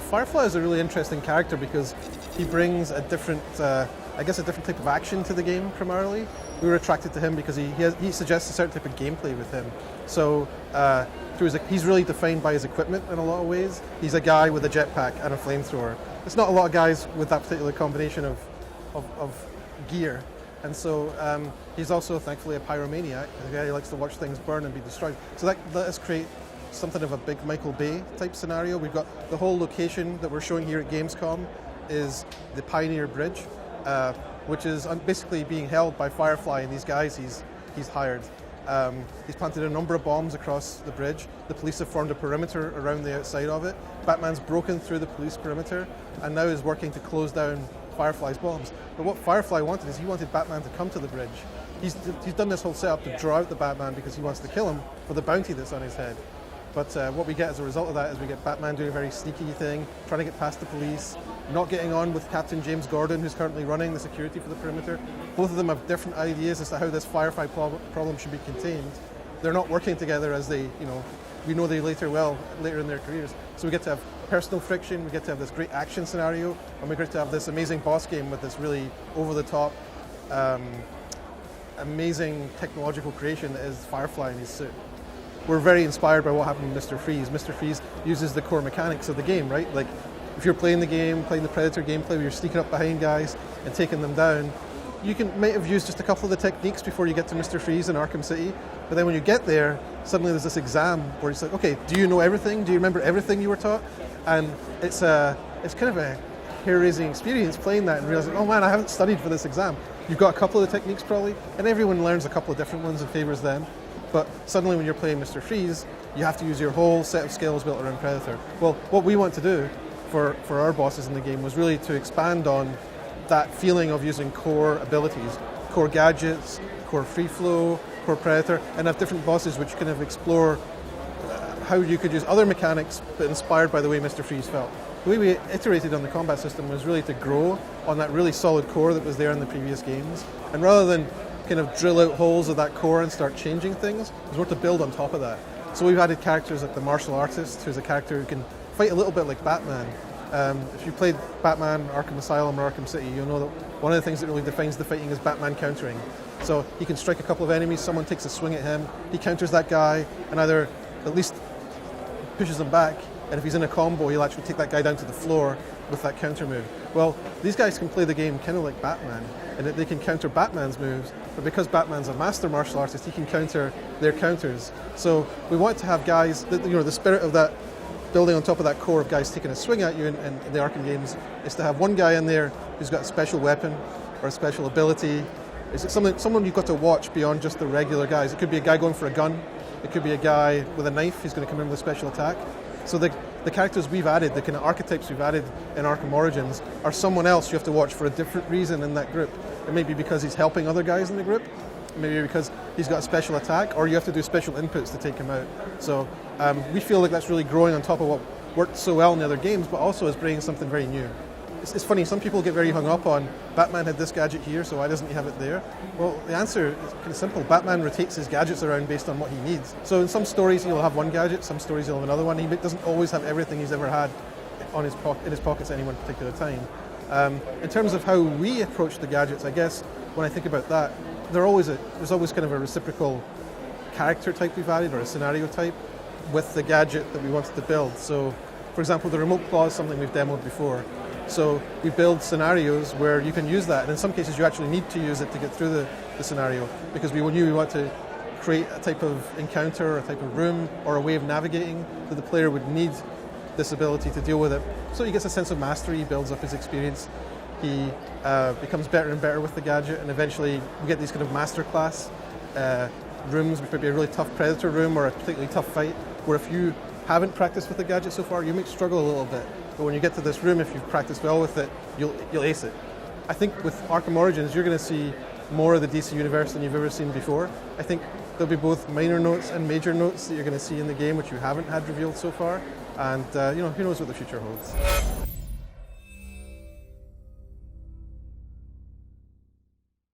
Firefly is a really interesting character because he brings a different, I guess, a different type of action to the game primarily. We were attracted to him because he suggests a certain type of gameplay with him. So he's really defined by his equipment in a lot of ways. He's a guy with a jetpack and a flamethrower. There's not a lot of guys with that particular combination of gear. And so he's also, thankfully, a pyromaniac, a guy who likes to watch things burn and be destroyed. So that let us create something of a big Michael Bay type scenario. We've got the whole location that we're showing here at Gamescom is the Pioneer Bridge, which is basically being held by Firefly and these guys he's hired. He's planted a number of bombs across the bridge. The police have formed a perimeter around the outside of it. Batman's broken through the police perimeter and now is working to close down Firefly's bombs. But what Firefly wanted is he wanted Batman to come to the bridge. He's done this whole setup to draw out the Batman because he wants to kill him for the bounty that's on his head. But what we get as a result of that is we get Batman doing a very sneaky thing, trying to get past the police, not getting on with Captain James Gordon, who's currently running the security for the perimeter. Both of them have different ideas as to how this Firefly problem should be contained. They're not working together as we know they later in their careers. So we get to have personal friction, we get to have this great action scenario, and we get to have this amazing boss game with this really over-the-top, amazing technological creation that is Firefly in his suit. We're very inspired by what happened with Mr. Freeze. Mr. Freeze uses the core mechanics of the game, right? Like, if you're playing the game, playing the Predator gameplay where you're sneaking up behind guys and taking them down, you might have used just a couple of the techniques before you get to Mr. Freeze in Arkham City, but then when you get there, suddenly there's this exam where it's like, okay, do you know everything? Do you remember everything you were taught? And it's kind of a hair-raising experience playing that and realizing, oh man, I haven't studied for this exam. You've got a couple of the techniques probably, and everyone learns a couple of different ones and favors them. But suddenly when you're playing Mr. Freeze, you have to use your whole set of skills built around Predator. Well, what we want to do for our bosses in the game was really to expand on that feeling of using core abilities, core gadgets, core free flow, core Predator, and have different bosses which kind of explore how you could use other mechanics but inspired by the way Mr. Freeze felt. The way we iterated on the combat system was really to grow on that really solid core that was there in the previous games. And rather than kind of drill out holes of that core and start changing things, it was more to build on top of that. So we've added characters like the martial artist, who's a character who can fight a little bit like Batman. If you played Batman, Arkham Asylum or Arkham City, you'll know that one of the things that really defines the fighting is Batman countering. So he can strike a couple of enemies, someone takes a swing at him, he counters that guy and either at least pushes him back, and if he's in a combo, he'll actually take that guy down to the floor with that counter move. Well, these guys can play the game kind of like Batman, and they can counter Batman's moves, but because Batman's a master martial artist, he can counter their counters. So we want to have guys, the spirit of that, building on top of that core of guys taking a swing at you in the Arkham games, is to have one guy in there who's got a special weapon or a special ability. It's someone you've got to watch beyond just the regular guys. It could be a guy going for a gun, it could be a guy with a knife who's going to come in with a special attack. So the characters we've added, the kind of archetypes we've added in Arkham Origins, are someone else you have to watch for a different reason in that group. It may be because he's helping other guys in the group, maybe because he's got a special attack, or you have to do special inputs to take him out. So we feel like that's really growing on top of what worked so well in the other games, but also is bringing something very new. It's funny, some people get very hung up on Batman had this gadget here, so why doesn't he have it there? Well, the answer is kind of simple. Batman rotates his gadgets around based on what he needs. So in some stories he'll have one gadget, some stories he'll have another one. He doesn't always have everything he's ever had in his pockets at any one particular time. In terms of how we approach the gadgets, I guess when I think about that, there's always kind of a reciprocal character type we've added, or a scenario type, with the gadget that we wanted to build. So, for example, the remote claw is something we've demoed before. So we build scenarios where you can use that, and in some cases you actually need to use it to get through the scenario, because we knew we want to create a type of encounter, or a type of room, or a way of navigating that the player would need this ability to deal with it. So he gets a sense of mastery, he builds up his experience, he becomes better and better with the gadget, and eventually we get these kind of masterclass rooms, which might be a really tough Predator room or a particularly tough fight, where if you haven't practiced with the gadget so far, you might struggle a little bit. But when you get to this room, if you've practiced well with it, you'll ace it. I think with Arkham Origins, you're going to see more of the DC universe than you've ever seen before. I think there'll be both minor notes and major notes that you're going to see in the game, which you haven't had revealed so far. And who knows what the future holds.